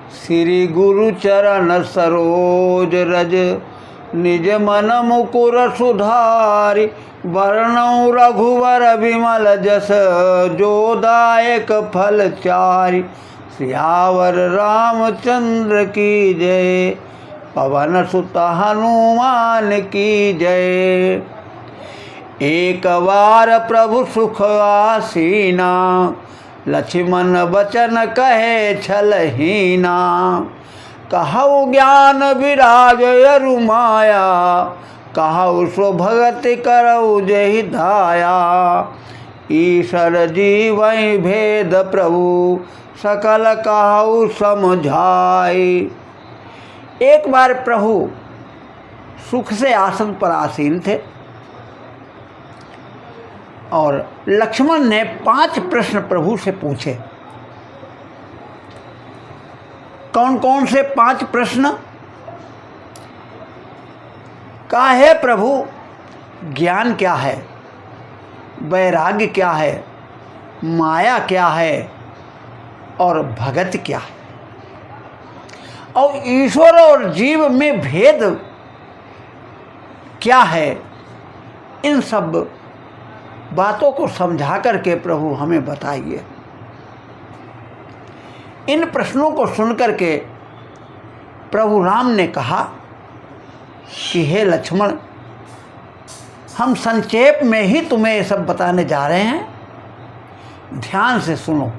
श्री गुरु चरण सरोज रज, निज मन मुकुर सुधारि। वर्णौ रघुवर विमल जस, जो दायक फल चारि। सियावर रामचंद्र की जय, पवन सुत हनुमान की जय। एक बार प्रभु सुख आसीना, लक्ष्मण वचन कहे छलहीना। कहु ज्ञान विराज अरु माया, कहु सो भगति करऊ जहि धाया। ईश्वर जीवहि भेद प्रभु, सकल कहु समझाई। एक बार प्रभु सुख से आसन पर आसीन थे और लक्ष्मण ने 5 प्रश्न प्रभु से पूछे। कौन कौन से 5 प्रश्न? कहा है प्रभु, ज्ञान क्या है, वैराग्य क्या है, माया क्या है और भगत क्या है, और ईश्वर और जीव में भेद क्या है। इन सब बातों को समझा करके प्रभु हमें बताइए। इन प्रश्नों को सुनकर के प्रभु राम ने कहा कि हे लक्ष्मण, हम संक्षेप में ही तुम्हें ये सब बताने जा रहे हैं, ध्यान से सुनो।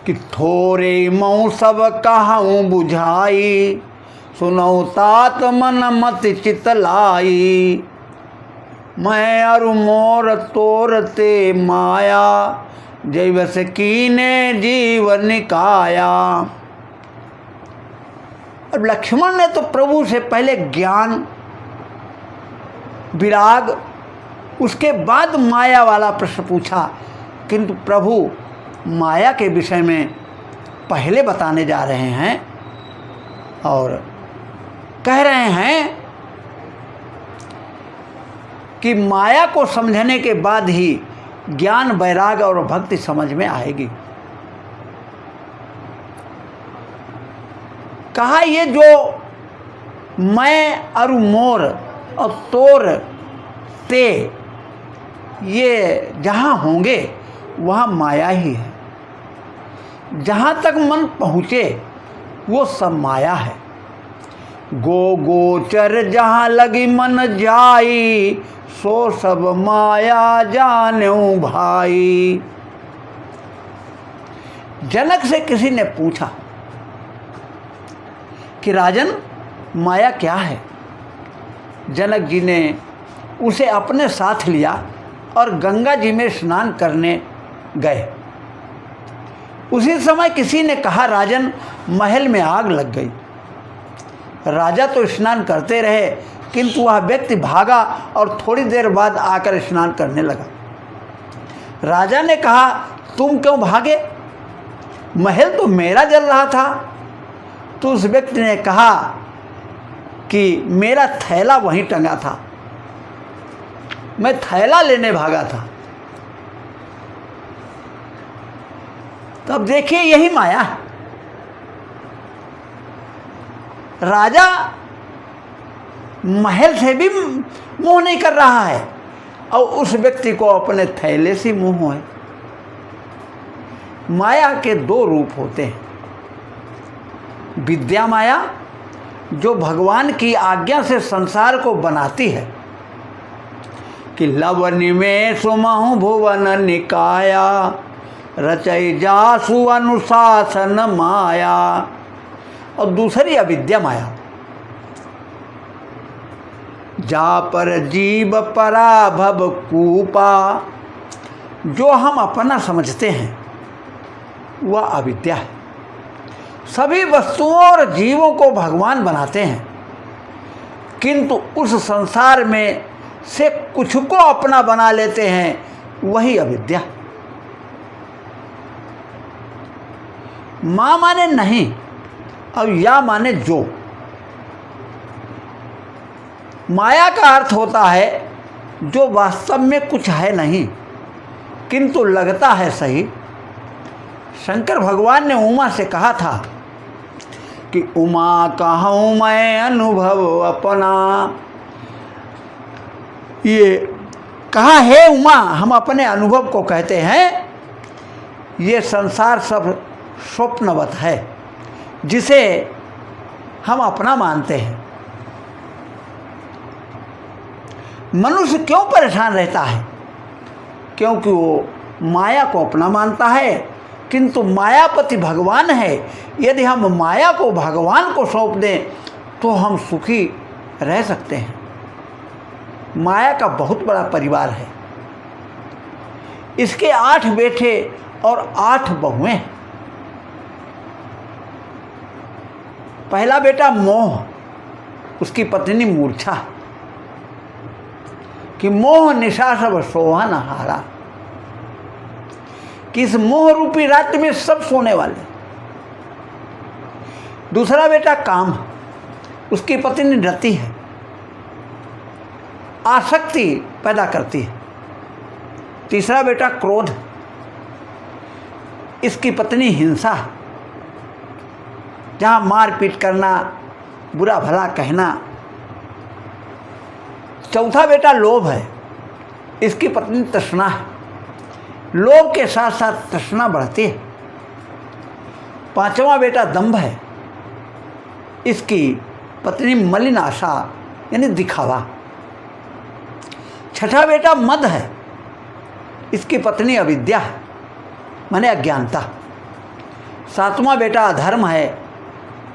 कि थोरे मऊ सब कहूँ बुझाई, सुनऊ तात मन मत चित लाई। मैं अरु मोर तोर ते माया, जैवस कीने जीवन काया। अब लक्ष्मण ने तो प्रभु से पहले ज्ञान, विराग, उसके बाद माया वाला प्रश्न पूछा, किंतु प्रभु माया के विषय में पहले बताने जा रहे हैं और कह रहे हैं कि माया को समझने के बाद ही ज्ञान, वैराग और भक्ति समझ में आएगी। कहा ये जो मैं और मोर और तोर ते, ये जहाँ होंगे वहाँ माया ही है। जहाँ तक मन पहुँचे वो सब माया है। गो गोचर जहाँ लगी मन जाई, सो सब माया जानू भाई। जनक से किसी ने पूछा कि राजन, माया क्या है? जनक जी ने उसे अपने साथ लिया और गंगा जी में स्नान करने गए। उसी समय किसी ने कहा, राजन, महल में आग लग गई। राजा तो स्नान करते रहे, किंतु वह व्यक्ति भागा और थोड़ी देर बाद आकर स्नान करने लगा। राजा ने कहा, तुम क्यों भागे? महल तो मेरा जल रहा था। तो उस व्यक्ति ने कहा कि मेरा थैला वहीं टंगा था, मैं थैला लेने भागा था। तब देखिए, यही माया है। राजा महल से भी मोह नहीं कर रहा है और उस व्यक्ति को अपने थैले से मोह है। माया के 2 रूप होते हैं। विद्या माया, जो भगवान की आज्ञा से संसार को बनाती है कि लव निमेष महु भुवन निकाया, रचय जासु अनुशासन माया। और दूसरी अविद्या माया, जा पर जीव पराभव कूपा, जो हम अपना समझते हैं वह अविद्या है। सभी वस्तुओं और जीवों को भगवान बनाते हैं, किंतु उस संसार में से कुछ को अपना बना लेते हैं, वही अविद्या। माँ माने नहीं और या माने जो। माया का अर्थ होता है जो वास्तव में कुछ है नहीं, किंतु लगता है सही। शंकर भगवान ने उमा से कहा था कि उमा कहूँ मैं अनुभव अपना, ये कहा है उमा हम अपने अनुभव को कहते हैं, ये संसार सब स्वप्नवत है जिसे हम अपना मानते हैं। मनुष्य क्यों परेशान रहता है? क्योंकि वो माया को अपना मानता है, किंतु मायापति भगवान है। यदि हम माया को भगवान को सौंप दें तो हम सुखी रह सकते हैं। माया का बहुत बड़ा परिवार है, इसके 8 बेटे और 8 बहुएं हैं। पहला बेटा मोह, उसकी पत्नी मूर्छा, कि मोह निशा सब सोहन हारा, कि इस मोह रूपी रात में सब सोने वाले। दूसरा बेटा काम, उसकी पत्नी रति है, आसक्ति पैदा करती है। तीसरा बेटा क्रोध, इसकी पत्नी हिंसा, जहाँ मारपीट करना, बुरा भला कहना। चौथा बेटा लोभ है, इसकी पत्नी तृष्णा है, लोभ के साथ साथ तृष्णा बढ़ती है। पांचवा बेटा दंभ है, इसकी पत्नी मलिन आशा यानी दिखावा। छठा बेटा मद है, इसकी पत्नी अविद्या है माने अज्ञानता। सातवां बेटा अधर्म है,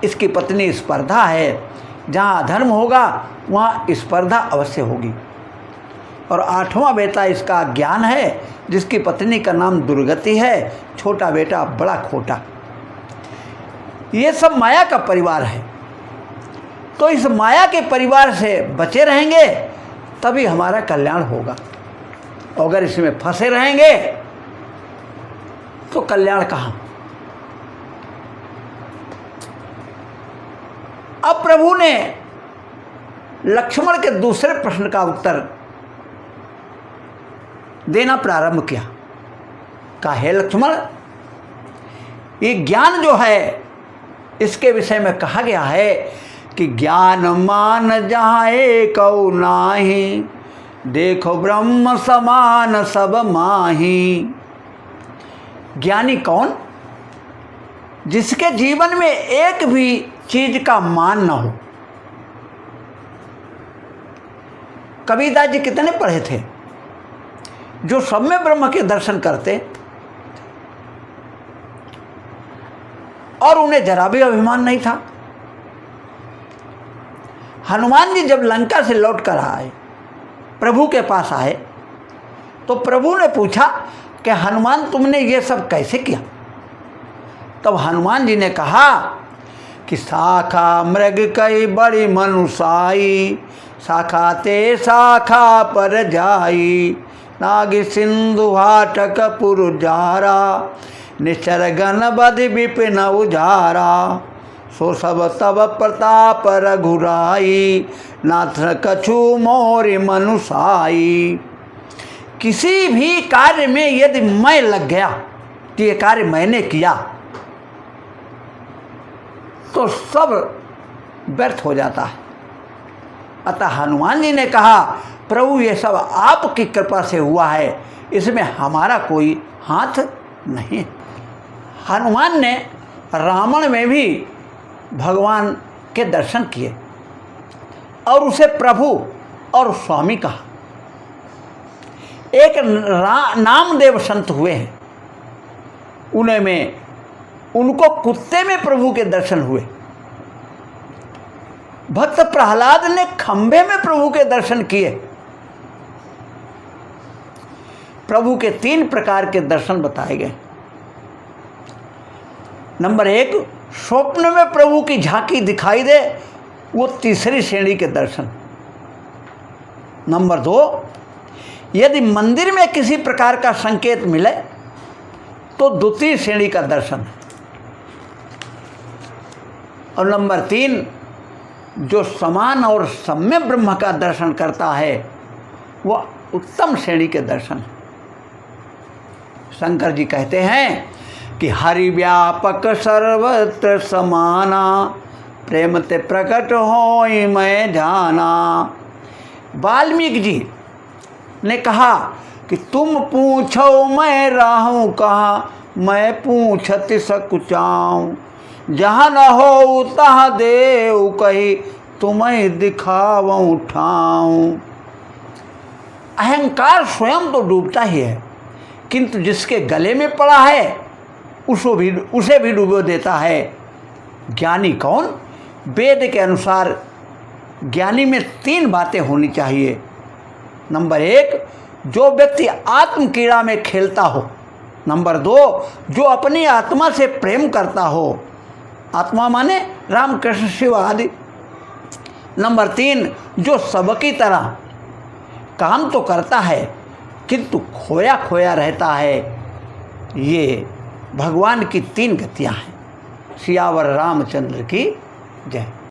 इसकी पत्नी स्पर्धा है, जहाँ अधर्म होगा वहाँ स्पर्धा अवश्य होगी। और आठवां बेटा इसका ज्ञान है, जिसकी पत्नी का नाम दुर्गति है, छोटा बेटा बड़ा खोटा। ये सब माया का परिवार है। तो इस माया के परिवार से बचे रहेंगे तभी हमारा कल्याण होगा। अगर इसमें फंसे रहेंगे तो कल्याण कहाँ। अब प्रभु ने लक्ष्मण के दूसरे प्रश्न का उत्तर देना प्रारंभ किया। कहा हे लक्ष्मण, ये ज्ञान जो है इसके विषय में कहा गया है कि ज्ञान मान जहाँ एक नाही, देखो ब्रह्म समान सब माही। ज्ञानी कौन? जिसके जीवन में एक भी चीज का मान न हो। कबीरदास जी कितने पढ़े थे जो सब में ब्रह्म के दर्शन करते और उन्हें जरा भी अभिमान नहीं था। हनुमान जी जब लंका से लौट कर आए, प्रभु के पास आए, तो प्रभु ने पूछा कि हनुमान तुमने ये सब कैसे किया? तब हनुमान जी ने कहा कि शाखा मृग कई बड़ी मनुषाई, शाखा ते शाखा पर जाई, नाग सिंधु हाटक पुरजारा, निश्चर गण बध विपिन उजारा, सो सब तब प्रताप रघुराई, नाथ कछु मोर मनुषाई। किसी भी कार्य में यदि मैं लग गया कि ये कार्य मैंने किया तो सब व्यर्थ हो जाता है। अतः हनुमान जी ने कहा प्रभु ये सब आपकी कृपा से हुआ है, इसमें हमारा कोई हाथ नहीं। हनुमान ने रावण में भी भगवान के दर्शन किए और उसे प्रभु और स्वामी कहा। एक नामदेव संत हुए हैं, उन्हें में उनको कुत्ते में प्रभु के दर्शन हुए। भक्त प्रहलाद ने खंभे में प्रभु के दर्शन किए। प्रभु के 3 प्रकार के दर्शन बताए गए। नंबर 1, स्वप्न में प्रभु की झांकी दिखाई दे, वो तीसरी श्रेणी के दर्शन। नंबर 2, यदि मंदिर में किसी प्रकार का संकेत मिले तो द्वितीय श्रेणी का दर्शन। और नंबर 3, जो समान और सम्य ब्रह्म का दर्शन करता है वह उत्तम श्रेणी के दर्शन। शंकर जी कहते हैं कि हरि व्यापक सर्वत्र समाना, प्रेम ते प्रकट होई मैं जाना। वाल्मीकि जी ने कहा कि तुम पूछो मैं राहूं कहाँ, मैं पूछत सकुचाऊं। जहाँ न हो तहाँ देव कही, तुम्हें दिखाऊं ठाऊं। अहंकार स्वयं तो डूबता ही है, किंतु जिसके गले में पड़ा है उसे भी डूबो देता है। ज्ञानी कौन? वेद के अनुसार ज्ञानी में 3 बातें होनी चाहिए। नंबर 1, जो व्यक्ति आत्म क्रीड़ा में खेलता हो। नंबर 2, जो अपनी आत्मा से प्रेम करता हो। आत्मा माने राम कृष्ण शिव आदि। नंबर 3, जो सबकी तरह काम तो करता है किंतु खोया खोया रहता है। ये भगवान की 3 गतियाँ हैं। सियावर रामचंद्र की जय।